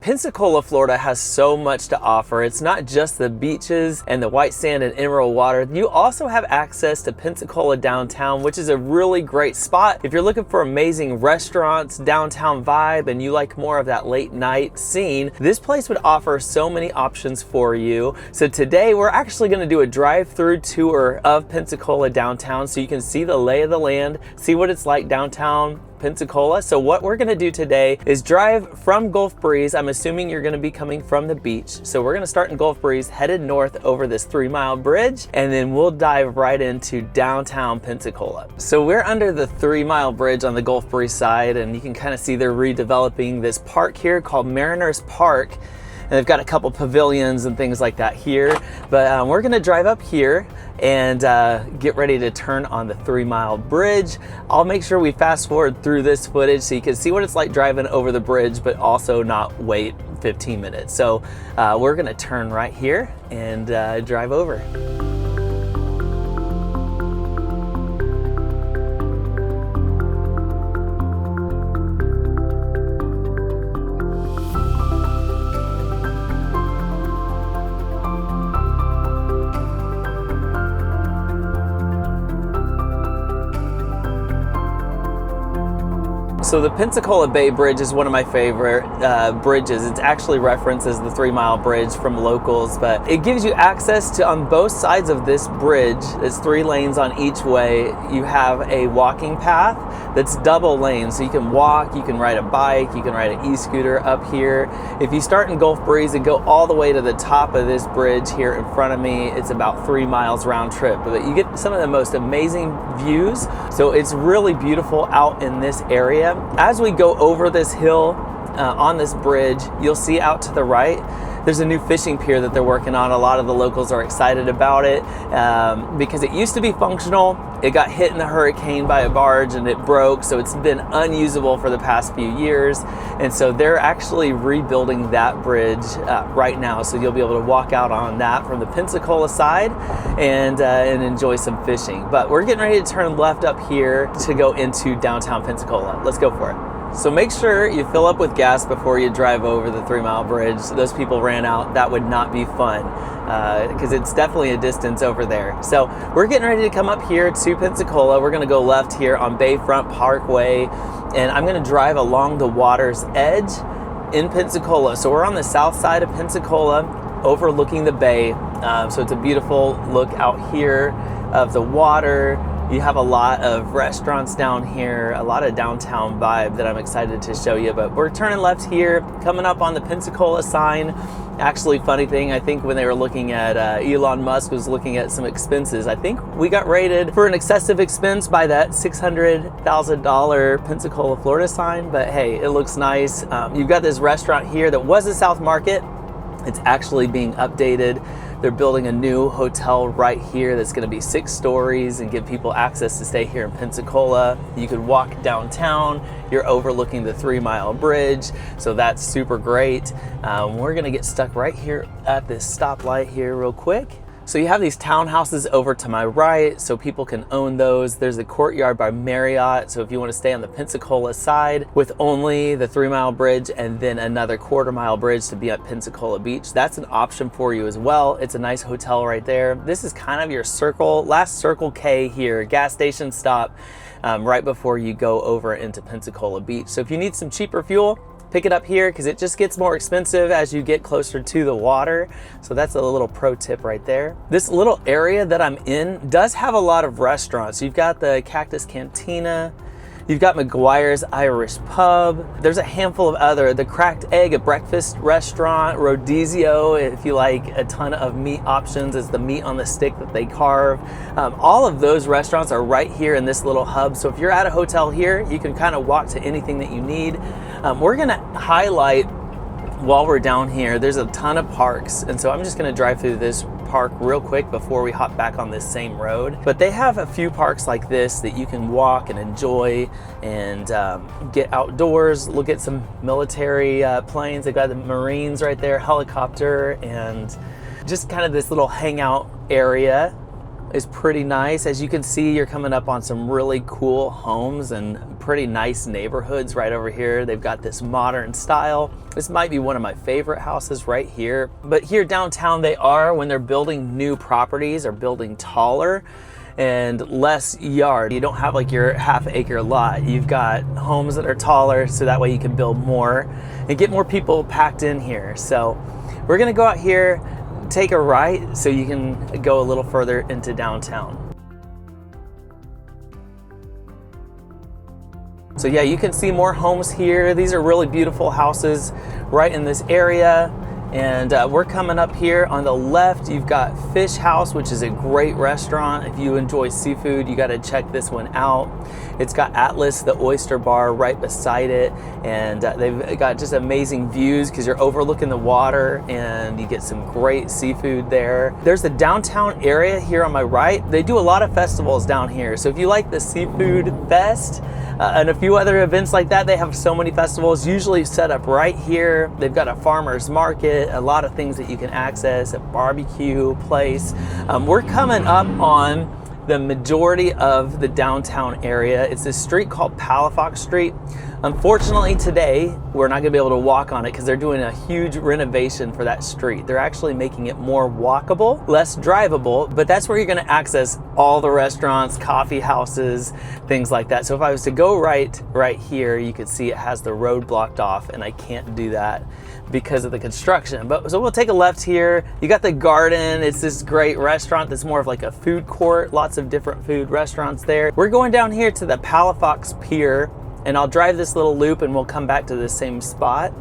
Pensacola, Florida has so much to offer. It's not just the beaches and the white sand and emerald water. You also have access to Pensacola downtown, which is a really great spot. If you're looking for amazing restaurants, downtown vibe, and you like more of that late night scene, this place would offer so many options for you. So today we're actually going to do a drive-through tour of Pensacola downtown so you can see the lay of the land, see what it's like downtown Pensacola. So what we're gonna do today is drive from Gulf Breeze. I'm assuming you're gonna be coming from the beach. So we're gonna start in Gulf Breeze, headed north over this 3-mile bridge, and then we'll dive right into downtown Pensacola. So we're under the 3-mile bridge on the Gulf Breeze side, and you can kind of see they're redeveloping this park here called Mariners Park. And they've got a couple pavilions and things like that here. But we're gonna drive up here and get ready to turn on the 3-mile bridge. I'll make sure we fast forward through this footage so you can see what it's like driving over the bridge, but also not wait 15 minutes. So we're gonna turn right here and drive over. So the Pensacola Bay Bridge is one of my favorite bridges. It's actually referenced as the 3-mile bridge from locals, but it gives you access to, on both sides of this bridge, it's 3 lanes on each way. You have a walking path that's double lane, so you can walk, you can ride a bike, you can ride an e-scooter up here. If you start in Gulf Breeze and go all the way to the top of this bridge here in front of me, it's about 3 miles round trip, but you get some of the most amazing views. So it's really beautiful out in this area. As we go over this hill on this bridge, you'll see out to the right, there's a new fishing pier that they're working on. A lot of the locals are excited about it because it used to be functional. It got hit in the hurricane by a barge and it broke, so it's been unusable for the past few years. And so they're actually rebuilding that bridge right now. So you'll be able to walk out on that from the Pensacola side and enjoy some fishing. But we're getting ready to turn left up here to go into downtown Pensacola. Let's go for it. So make sure you fill up with gas before you drive over the 3-mile bridge. Those people ran out. That would not be fun because it's definitely a distance over there. So we're getting ready to come up here to Pensacola. We're going to go left here on Bayfront Parkway, and I'm going to drive along the water's edge in Pensacola. So we're on the south side of Pensacola, overlooking the bay. So it's a beautiful look out here of the water. You have a lot of restaurants down here, a lot of downtown vibe that I'm excited to show you. But we're turning left here, coming up on the Pensacola sign. Actually, funny thing, I think when they were looking at, Elon Musk was looking at some expenses. I think we got rated for an excessive expense by that $600,000 Pensacola, Florida sign. But hey, it looks nice. You've got this restaurant here that was a South Market. It's actually being updated. They're building a new hotel right here that's going to be 6 stories and give people access to stay here in Pensacola. You could walk downtown. You're overlooking the 3-mile bridge, so that's super great. We're going to get stuck right here at this stoplight here real quick. So you have these townhouses over to my right, so people can own those. There's a Courtyard by Marriott, so if you want to stay on the Pensacola side with only the 3-mile bridge and then another 1/4-mile bridge to be at Pensacola Beach, that's an option for you as well. It's a nice hotel right there. This is kind of your last Circle K here, gas station stop right before you go over into Pensacola Beach. So if you need some cheaper fuel, pick it up here because it just gets more expensive as you get closer to the water. So that's a little pro tip right there. This little area that I'm in does have a lot of restaurants. You've got the Cactus Cantina, you've got McGuire's Irish Pub. There's a handful of the Cracked Egg, a breakfast restaurant, Rodizio, if you like a ton of meat options, is the meat on the stick that they carve. All of those restaurants are right here in this little hub. So if you're at a hotel here, you can kind of walk to anything that you need. We're gonna highlight while we're down here, there's a ton of parks. And so I'm just gonna drive through this park real quick before we hop back on this same road. But they have a few parks like this that you can walk and enjoy and get outdoors, look at some military planes. They've got the Marines right there, helicopter, and just kind of this little hangout area. is pretty nice. As you can see, you're coming up on some really cool homes and pretty nice neighborhoods right over here. They've got this modern style. This might be one of my favorite houses right here. But here downtown, they are, when they're building new properties, are building taller and less yard. You don't have like your half-acre lot. You've got homes that are taller, so that way you can build more and get more people packed in here. So we're gonna go out here, take a right so you can go a little further into downtown. So yeah, you can see more homes here. These are really beautiful houses right in this area. And we're coming up here on the left. You've got Fish House, which is a great restaurant. If you enjoy seafood, you got to check this one out. It's got Atlas, the oyster bar, right beside it. And they've got just amazing views because you're overlooking the water and you get some great seafood there. There's the downtown area here on my right. They do a lot of festivals down here. So if you like the Seafood Fest, and a few other events like that, they have so many festivals usually set up right here. They've got a farmer's market, a lot of things that you can access, a barbecue place. We're coming up on the majority of the downtown area. It's this street called Palafox Street. Unfortunately today, we're not gonna be able to walk on it because they're doing a huge renovation for that street. They're actually making it more walkable, less drivable, but that's where you're gonna access all the restaurants, coffee houses, things like that. So if I was to go right here, you could see it has the road blocked off and I can't do that because of the construction. So we'll take a left here. You got the garden. It's this great restaurant that's more of like a food court, lots of different food restaurants there. We're going down here to the Palafox Pier, and I'll drive this little loop and we'll come back to the same spot.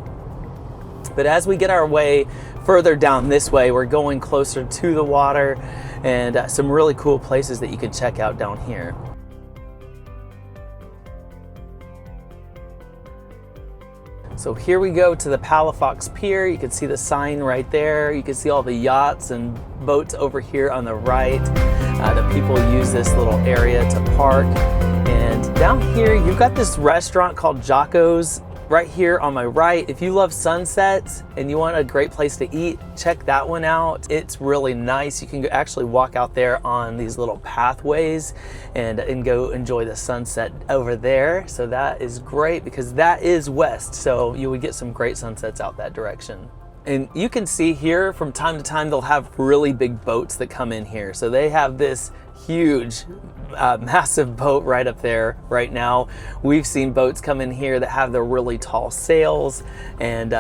But as we get our way further down this way, we're going closer to the water and some really cool places that you can check out down here. So here we go to the Palafox Pier. You can see the sign right there. You can see all the yachts and boats over here on the right. The people use this little area to park. And down here, you've got this restaurant called Jocko's right here on my right. If you love sunsets and you want a great place to eat, check that one out. It's really nice. You can actually walk out there on these little pathways and go enjoy the sunset over there. So that is great because that is west. So you would get some great sunsets out that direction. And you can see here from time to time, they'll have really big boats that come in here. So they have this huge, massive boat right up there right now. We've seen boats come in here that have the really tall sails and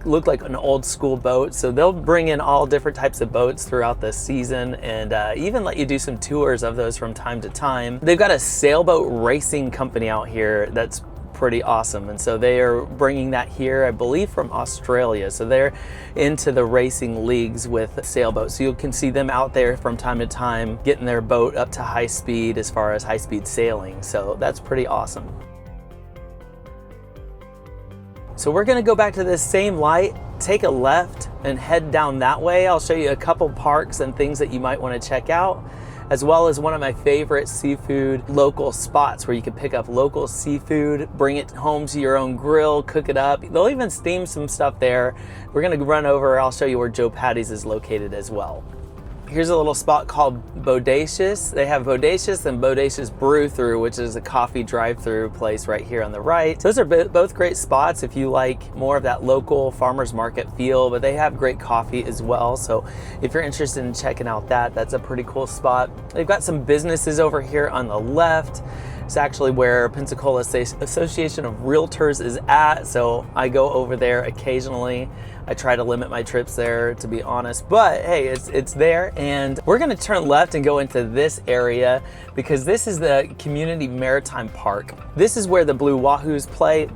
look like an old school boat. So they'll bring in all different types of boats throughout the season and even let you do some tours of those from time to time. They've got a sailboat racing company out here that's pretty awesome, and so they are bringing that here, I believe, from Australia. So they're into the racing leagues with sailboats, so you can see them out there from time to time getting their boat up to high speed as far as high speed sailing. So that's pretty awesome. So we're going to go back to this same light, take a left and head down that way. I'll show you a couple parks and things that you might want to check out, as well as one of my favorite seafood local spots where you can pick up local seafood, bring it home to your own grill, cook it up. They'll even steam some stuff there. We're gonna run over, I'll show you where Joe Patty's is located as well. Here's a little spot called Bodacious. They have Bodacious and Bodacious Brew Through, which is a coffee drive-through place right here on the right. Those are both great spots if you like more of that local farmer's market feel, but they have great coffee as well. So if you're interested in checking out that, that's a pretty cool spot. They've got some businesses over here on the left. It's actually where Pensacola Association of Realtors is at, so I go over there occasionally. I try to limit my trips there, to be honest, but hey, it's there. And we're gonna turn left and go into this area because this is the Community Maritime Park. This is where the Blue Wahoos play,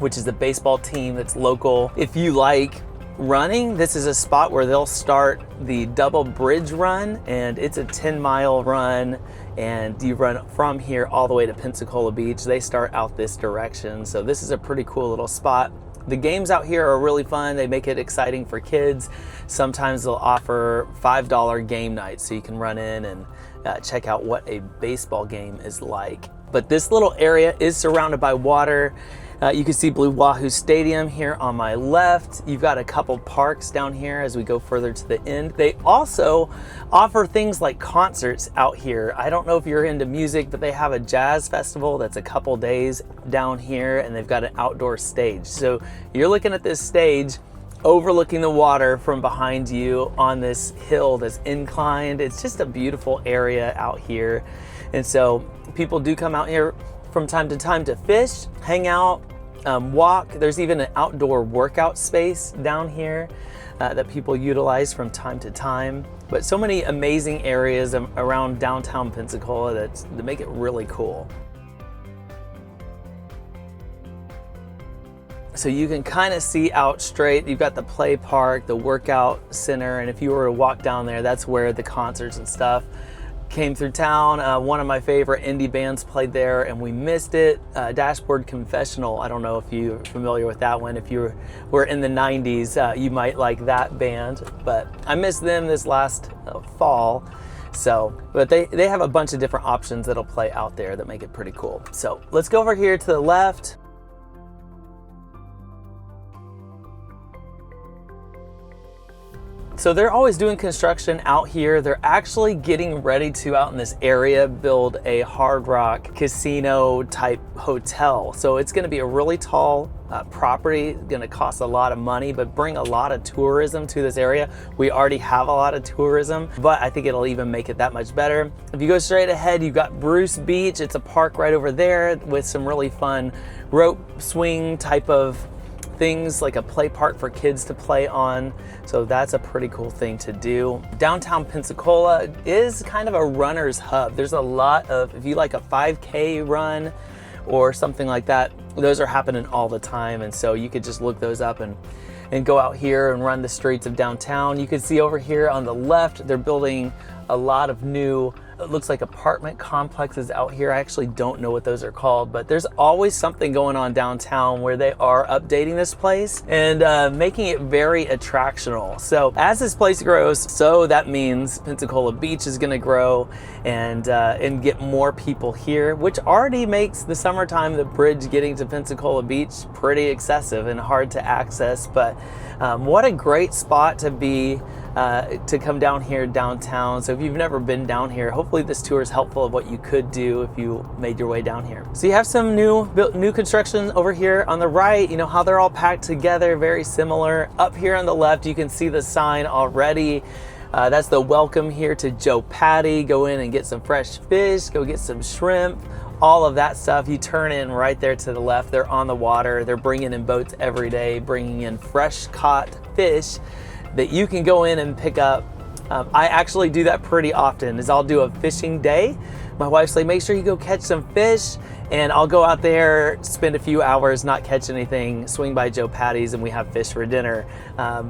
which is the baseball team that's local. If you like running, this is a spot where they'll start the double bridge run, and it's a 10-mile run, and you run from here all the way to Pensacola Beach. They start out this direction, so this is a pretty cool little spot. The games out here are really fun. They make it exciting for kids. Sometimes they'll offer $5 game nights, so you can run in and check out what a baseball game is like. But this little area is surrounded by water. You can see Blue Wahoo Stadium here on my left. You've got a couple parks down here as we go further to the end. They also offer things like concerts out here. I don't know if you're into music, but they have a jazz festival that's a couple days down here, and they've got an outdoor stage. So you're looking at this stage overlooking the water from behind you on this hill that's inclined. It's just a beautiful area out here. And so people do come out here from time to time to fish, hang out, walk. There's even an outdoor workout space down here that people utilize from time to time. But so many amazing areas around downtown Pensacola that make it really cool. So you can kind of see out straight. You've got the play park, the workout center, and if you were to walk down there, that's where the concerts and stuff came through town. One of my favorite indie bands played there and we missed it. Dashboard Confessional, I don't know if you're familiar with that one. If you were in the 90s, you might like that band, but I missed them this last fall. So, but they have a bunch of different options that'll play out there that make it pretty cool. So let's go over here to the left. So they're always doing construction out here. They're actually getting ready to, out in this area, build a Hard Rock casino type hotel. So it's gonna be a really tall property, gonna cost a lot of money, but bring a lot of tourism to this area. We already have a lot of tourism, but I think it'll even make it that much better. If you go straight ahead, you've got Bruce Beach. It's a park right over there with some really fun rope swing type of things, like a play park for kids to play on. So that's a pretty cool thing to do. Downtown Pensacola is kind of a runner's hub. There's a lot of, if you like a 5K run or something like that, those are happening all the time. And so you could just look those up and go out here and run the streets of downtown. You can see over here on the left, they're building a lot of new, it looks like apartment complexes out here. I actually don't know what those are called, but there's always something going on downtown where they are updating this place and making it very attractional. So as this place grows, so that means Pensacola Beach is gonna grow and get more people here, which already makes the summertime, the bridge getting to Pensacola Beach pretty excessive and hard to access. But what a great spot to be, to come down here downtown. So if you've never been down here, hopefully this tour is helpful of what you could do if you made your way down here. So you have some new construction over here on the right, you know how they're all packed together, very similar. Up here on the left, you can see the sign already. That's the welcome here to Joe Patty. Go in and get some fresh fish, go get some shrimp, all of that stuff. You turn in right there to the left. They're on the water. They're bringing in boats every day, bringing in fresh caught fish that you can go in and pick up. I actually do that pretty often, is I'll do a fishing day. My wife's like, make sure you go catch some fish, and I'll go out there, spend a few hours, not catch anything, swing by Joe Patty's, and we have fish for dinner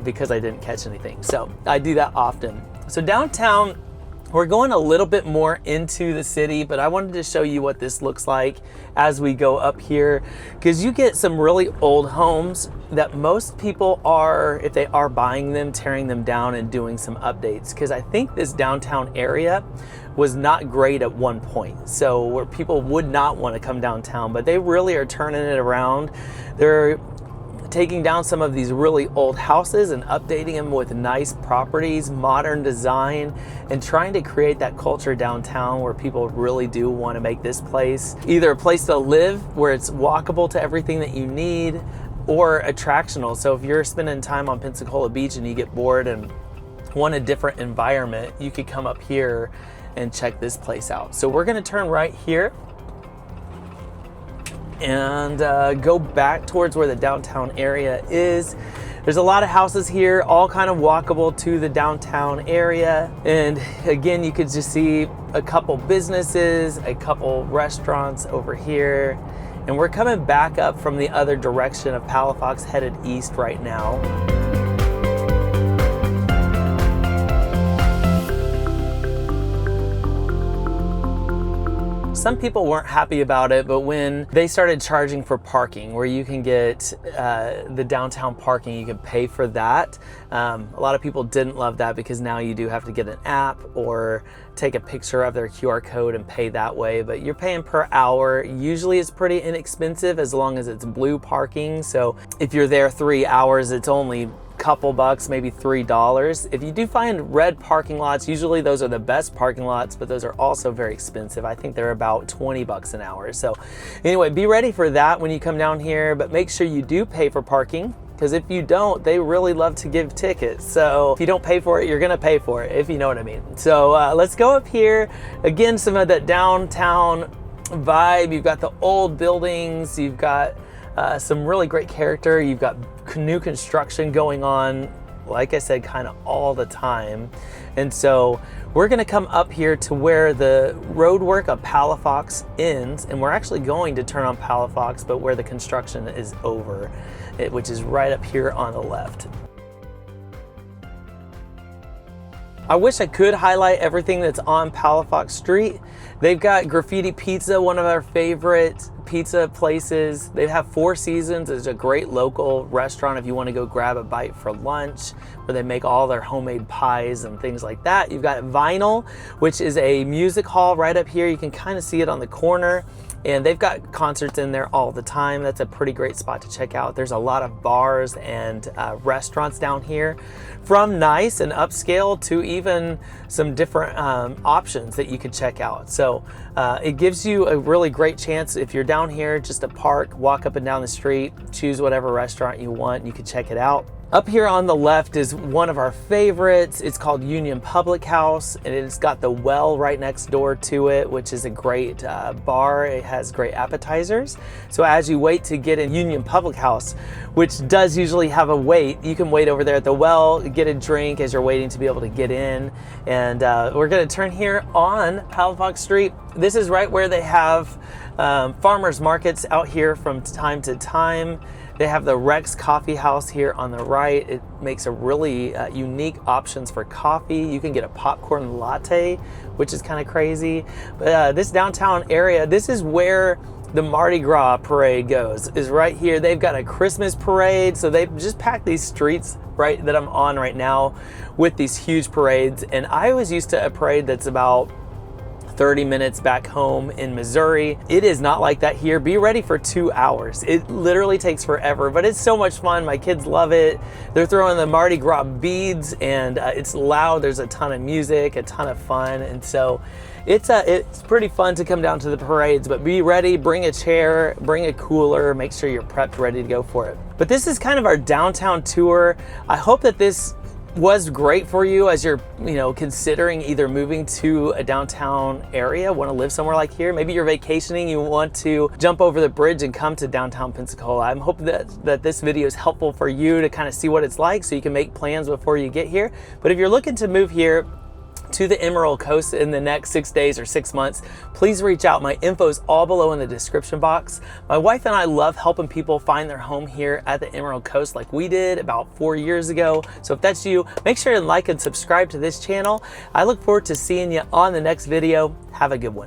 because I didn't catch anything. So I do that often. So downtown, we're going a little bit more into the city, but I wanted to show you what this looks like as we go up here, because you get some really old homes that most people are, if they are buying them, tearing them down and doing some updates, because I think this downtown area was not great at one point. So where people would not want to come downtown, but they really are turning it around. They're taking down some of these really old houses and updating them with nice properties, modern design, and trying to create that culture downtown where people really do want to make this place either a place to live where it's walkable to everything that you need, or attractional. So if you're spending time on Pensacola Beach and you get bored and want a different environment, you could come up here and check this place out. So we're going to turn right here and go back towards where the downtown area is. There's a lot of houses here, all kind of walkable to the downtown area. And again, you could just see a couple businesses, a couple restaurants over here. And we're coming back up from the other direction of Palafox, headed east right now. some people weren't happy about it, but when they started charging for parking, where you can get the downtown parking, you can pay for that. A lot of people didn't love that because now you do have to get an app or take a picture of their QR code and pay that way, but you're paying per hour. Usually it's pretty inexpensive as long as it's blue parking. So if you're there 3 hours, it's only couple bucks, maybe $3. If you do find red parking lots, usually those are the best parking lots, but those are also very expensive. I think they're about 20 bucks an hour. So anyway, be ready for that when you come down here, but make sure you do pay for parking, because if you don't, they really love to give tickets. So if you don't pay for it, you're gonna pay for it, if you know what I mean. So let's go up here. Again, some of that downtown vibe. You've got the old buildings, you've got some really great character. You've got new construction going on, like I said, kind of all the time. And so we're gonna come up here to where the road work of Palafox ends, and we're actually going to turn on Palafox, but where the construction is over, which is right up here on the left. I wish I could highlight everything that's on Palafox Street. They've got Graffiti Pizza, one of our favorite pizza places. They have Four Seasons. It's a great local restaurant if you want to go grab a bite for lunch, where they make all their homemade pies and things like that. You've got Vinyl, which is a music hall right up here. You can kind of see it on the corner, and they've got concerts in there all the time. That's a pretty great spot to check out. There's a lot of bars and restaurants down here, from nice and upscale to even some different options that you could check out. So it gives you a really great chance if you're down here just to park, walk up and down the street, choose whatever restaurant you want, and you can check it out. Up here on the left is one of our favorites. It's called Union Public House, and it's got the well right next door to it, which is a great bar. It has great appetizers. So as you wait to get in Union Public House, which does usually have a wait, you can wait over there at the well, get a drink as you're waiting to be able to get in. And we're gonna turn here on Palafox Street. This is right where they have farmers markets out here from time to time. They have the Rex Coffee House here on the right. It makes a really unique options for coffee. You can get a popcorn latte, which is kind of crazy. But this downtown area, this is where the Mardi Gras parade goes, is right here. They've got a Christmas parade, so they've just packed these streets right that I'm on right now with these huge parades. And I was used to a parade that's about 30 minutes back home in Missouri. It is not like that here. Be ready for 2 hours. It literally takes forever, but it's so much fun. My kids love it. They're throwing the Mardi Gras beads, and it's loud. There's a ton of music, a ton of fun, and so it's pretty fun to come down to the parades. But be ready. Bring a chair, bring a cooler. Make sure you're prepped, ready to go for it. But this is kind of our downtown tour. I hope that this was great for you as you're considering either moving to a downtown area, want to live somewhere like here. Maybe you're vacationing, you want to jump over the bridge and come to downtown Pensacola. I'm hoping that this video is helpful for you to kind of see what it's like so you can make plans before you get here. But if you're looking to move here to the Emerald Coast in the next 6 days or 6 months, please reach out. My info is all below in the description box. My wife and I love helping people find their home here at the Emerald Coast like we did about 4 years ago. So if that's you, make sure to like and subscribe to this channel. I look forward to seeing you on the next video. Have a good one.